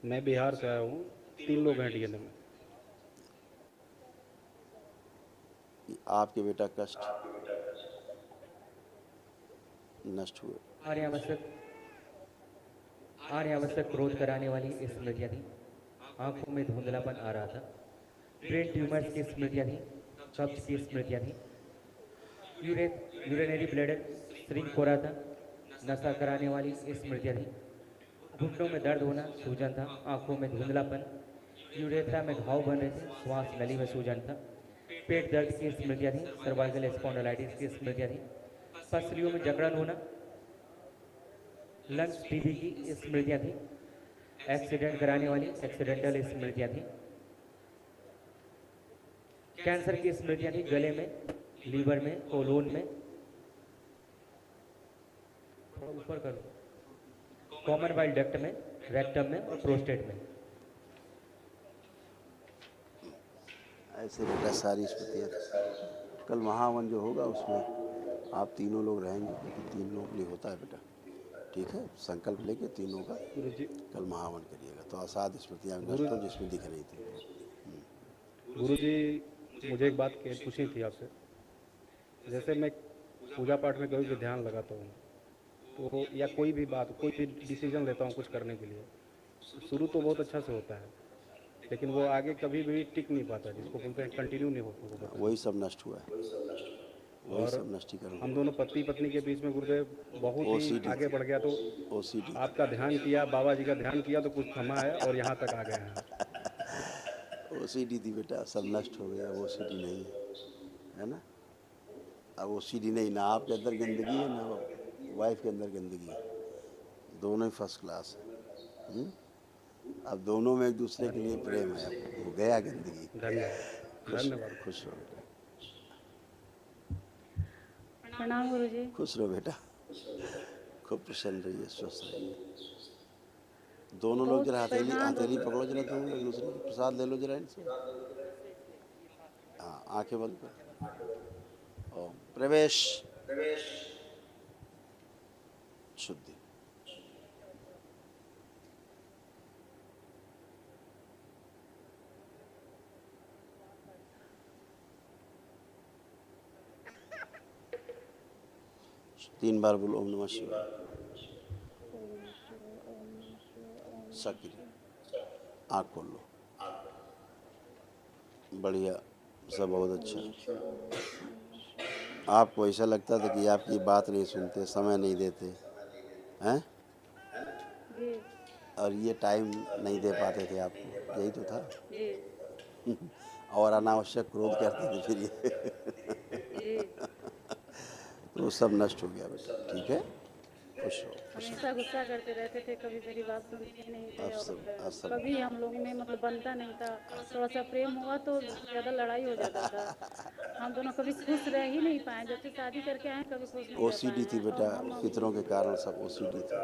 मैं बिहार से आया हूँ। 3 लोग हैं डीएनए में। आपके बेटा कष्ट नष्ट हुए। अनावश्यक अनावश्यक क्रोध कराने वाली स्मृतियाँ थी। आंखों में धुंधलापन आ रहा था। ब्रेन ट्यूमर्स की स्मृतियाँ थी। कब्ज की स्मृतियाँ थी। यूरिनरी ब्लैडर श्रिंक हो रहा था। नशा कराने वाली स्मृतियाँ थी। घुटनों में दर्द होना, सूजन था। आंखों में धुंधलापन। यूरेथ्रा में घाव बन रहे थे। श्वास नली में सूजन था। पेट दर्द की स्मृतियाँ थी। सर्वाइकल स्पॉन्डिलाइटिस की स्मृतियाँ थी। पसलियों में जकड़न होना। लंग्स टीबी की स्मृतियाँ थी। एक्सीडेंट कराने वाली एक्सीडेंटल स्मृतियाँ थी। कैंसर की स्मृतियाँ थी गले में, लीवर में, कोलोन में। थोड़ा ऊपर करो। कॉमन बाइल डक्ट में, रेक्टम में और प्रोस्टेट में। ऐसे बेटा सारी स्मृतियाँ कल महावन जो होगा उसमें आप तीनों लोग रहेंगे, क्योंकि 3 लोगों के लिए होता है बेटा। ठीक है, संकल्प लेके तीनों का गुरु जी। कल महावन करिएगा तो आसाद स्मृतियाँ गुरु नष्ट हो जिसमें दिख रही थी। गुरु जी, मुझे एक बात पूछनी थी आपसे। जैसे मैं पूजा पाठ में कभी भी ध्यान लगाता हूँ, तो या कोई भी बात, कोई भी डिसीजन लेता हूँ कुछ करने के लिए, शुरू तो बहुत अच्छा से होता है, लेकिन वो आगे कभी भी टिक नहीं पाता, जिसको बोलते हैं कंटिन्यू नहीं हो पाता। वही सब नष्ट हुआ है, वही और सब नष्टीकरण हम हुआ। दोनों पति पत्नी के बीच में गुरुदेव बहुत ओ ही सी डी आगे बढ़ गया, तो ओ सी डी आपका ध्यान किया, बाबा जी का ध्यान किया, तो कुछ थमा है और यहाँ तक आ गए हैं। ओ सी डी थी बेटा, सब नष्ट हो गया। वो सी डी नहीं है ना। अब वो सी डी नहीं, ना आपके अंदर गंदगी है ना वाइफ के अंदर गंदगी है, दोनों ही फर्स्ट क्लास है। अब दोनों में एक दूसरे के लिए प्रेम है, अब वो गया गंदगी। धन्यवाद, खुश धन्यवाद। रहो, खुश रहो बेटा, प्रणाम गुरुजी। खुश रहो बेटा, खूब प्रसन्न रहिए, स्वस्थ रहिए। दोनों लोग बहुत जरा हथेली परेशान हथेली हो। पकड़ो जरा, दोनों एक दूसरे की, प्रसाद ले लो जरा इनसे। हाँ, आंखें बंद कर। ओम प्रवेश शुद्धि। तीन बार बोलो ओम नमः शिवाय। सक्रिय, आँख खोल लो। बढ़िया, सब बहुत अच्छा। आपको ऐसा लगता था कि आपकी बात नहीं सुनते, समय नहीं देते हैं, जी और ये टाइम नहीं दे पाते थे आपको, यही तो था। जी और अनावश्यक क्रोध करते थे फिर ये जी। तो वो सब नष्ट हो गया बेटा। ठीक है, खुश रहो, खुश हमेशा रहो। गुस्सा करते रहते थे, कभी मेरी बात सुनते नहीं थे और अब सब कभी हम लोग में मतलब बनता नहीं था। थोड़ा सा प्रेम हुआ तो ज़्यादा लड़ाई हो जाता था। हम दोनों कभी खुश रह ही नहीं पाए, जब से शादी करके आए कभी खुश नहीं ओ रह सी पाए डी थी हैं। और बेटा, हम पितरों के कारण सब ओ सी डी थी।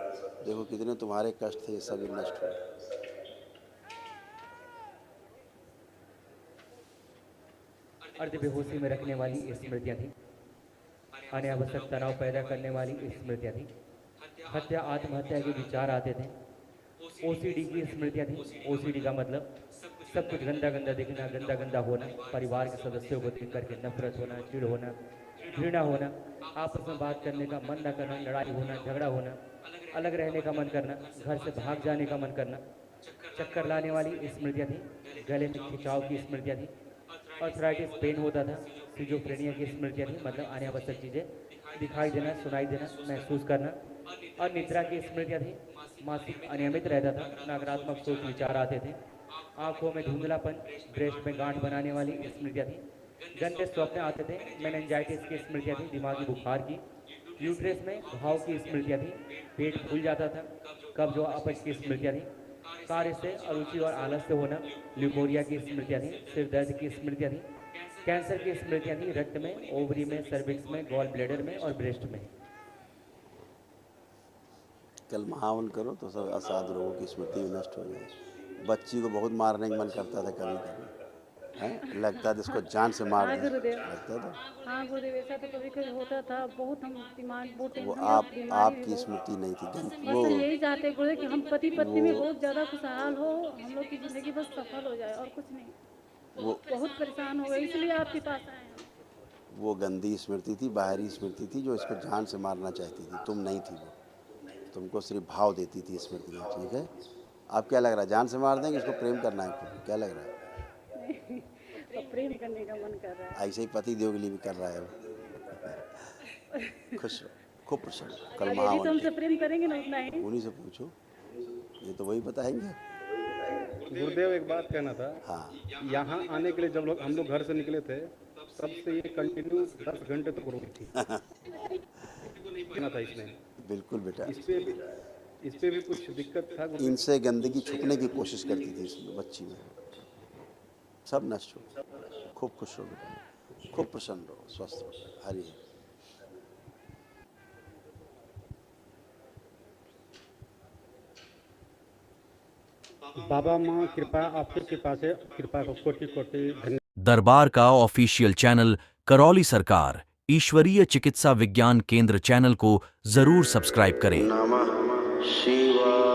देखो कितने तुम्हारे कष्ट थे, ये सब नष्ट हुए। अर्ध बेहोशी में रखने वाली स्मृतियाँ थी। अनावश्यक तनाव पैदा करने वाली स्मृतियाँ थी। हत्या आत्महत्या के विचार आते थे। ओसीडी की स्मृतियाँ थी। ओसीडी का मतलब सब कुछ गंदा गंदा दिखना, गंदा गंदा होना, परिवार के सदस्यों को देख करके नफरत होना, चिढ़ होना, घृणा होना, आपस में बात करने का मन न करना, लड़ाई होना, झगड़ा होना, अलग रहने का मन करना, घर से भाग जाने का मन करना, चक्कर लाने वाली स्मृतियाँ थी। गले में खिंचाव की स्मृतियाँ थी। अर्थराइटिस पेन होता था। सिजोफ्रेनिया की स्मृतियाँ थी, मतलब अनावश्यक चीज़ें दिखाई देना, सुनाई देना, महसूस करना। अनिद्रा की स्मृतियाँ थी। मासिक अनियमित रहता था। नकारात्मक सोच विचार आते थे। आंखों में धुंधलापन, ब्रेस्ट में गांठ बनाने वाली स्मृतियाँ थी। गंदे स्वप्न आते थे। मेनिंजाइटिस की स्मृतियाँ थी, दिमागी बुखार की। यूट्रस में घाव की स्मृतियाँ थी। पेट फूल जाता था। कब्ज और अपच की स्मृतियाँ थी। कार्य से अरुचि और आलस्य होना। ल्यूकोरिया की स्मृतियाँ थी। सिर दर्द की स्मृतियाँ थी। कैंसर की स्मृतियाँ थी, रक्त में, ओवरी में, सर्विक्स में, गॉल ब्लैडर में और ब्रेस्ट में। कल महावन करो तो सब असाध रोगों की स्मृति भी नष्ट हो जाए। बच्ची को बहुत मारने का मन करता था कभी कभी, हैं? लगता था इसको जान से मार हाँ दें, गुरुदेव। लगता था। हाँ गुरुदेव, ऐसा तो कभी कभी होता था। बहुत हम बीमार, बहुत वो टेंशन, आप बहुत बीमारी भी आपकी बहुत। स्मृति नहीं थी बस वो हम यही चाहते हैं गुरुदेव कि हम पति पत्नी में वो बहुत ज़्यादा खुशहाल हो, हम लोग की ज़िंदगी बस सफल हो जाए और कुछ नहीं। वो बहुत परेशान हो गए, इसलिए आपके पास आए हम। वो गंदी स्मृति थी, बाहरी स्मृति थी जो इसको जान से मारना चाहती थी। तुम नहीं थी वो, तुमको सिर्फ भाव देती थी स्मृतियाँ, ठीक है। आप क्या लग रहा है, जान से मार देंगे? इसको प्रेम करना है आपको, क्या लग रहा है? अब प्रेम करने का मन कर रहा है। ऐसे ही पति देव के लिए भी कर रहा है वो। खुश रहो, खूब प्रसन्न रहो। कल अब यदि तो महावन हमसे प्रेम करेंगे ना उतना ही। उन्हीं से पूछो, ये तो वही बताएंगे। गुरुदेव एक बात कहना था, हाँ, यहाँ आने के लिए जब लोग हम लोग घर से निकले थे तब से ये कंटिन्यू 10 घंटे तक रोई थी। कहना था इसने, बिल्कुल बेटा। इस पे भी कुछ दिक्कत था गुरुदेव? इनसे गंदगी छुपने की कोशिश करती थी इस बच्ची में। सब नष्ट हो, खूब खुश हो बेटा, खूब प्रसन्न रहो, स्वस्थ रहो। हरि बाबा माँ कृपा, आपकी कृपा से, कृपा को कोटि कोटि धन्यवाद। दरबार का ऑफिशियल चैनल करौली सरकार ईश्वरीय चिकित्सा विज्ञान केंद्र चैनल को जरूर सब्सक्राइब करें। नमः शिवाय।